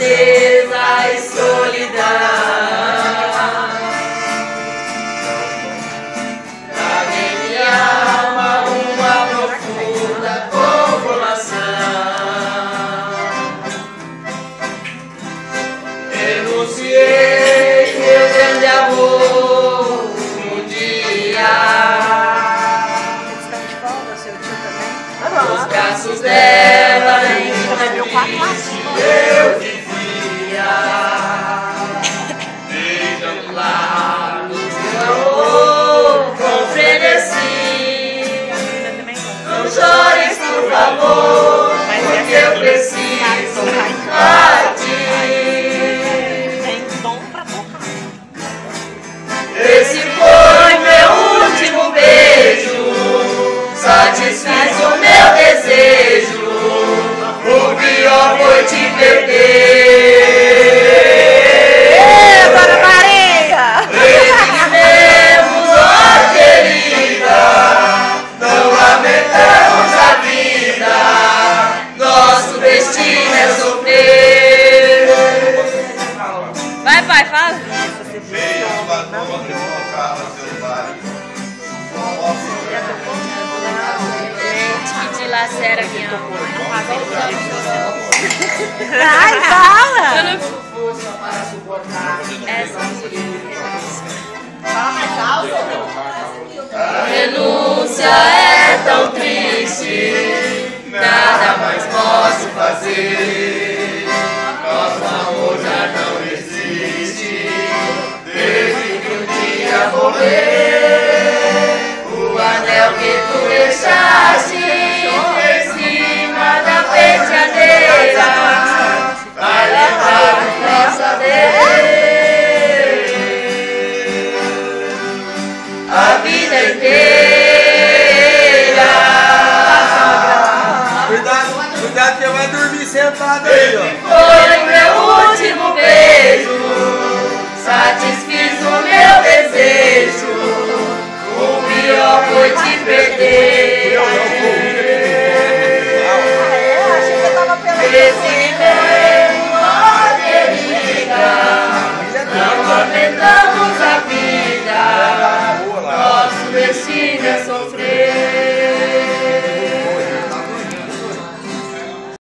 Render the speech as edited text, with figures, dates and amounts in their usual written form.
tristeza e solidão. Traga em minha alma uma profunda conformação. Renunciei meu grande amor um dia. Nos braços dela eu vivia, beijando lá no meu ofereci. Não chores, por favor, porque eu preciso partir. Esse foi meu último beijo, satisfiz o meu desejo. O pior foi te perder. Dona Maria! Revivemos, ó querida, não lamentamos a vida, nosso destino é sofrer. Vai, pai, fala. Que dilacera minha alma. Ai, fala! A renúncia é tão triste, nada mais posso fazer. Nosso amor já não existe, desde que um dia morrer. O anel que tu deixaste em cima da penteadeira vai levar nossa vez a vida inteira. Cuidado que vai dormir sentado aí, ó. Foi meu último beijo,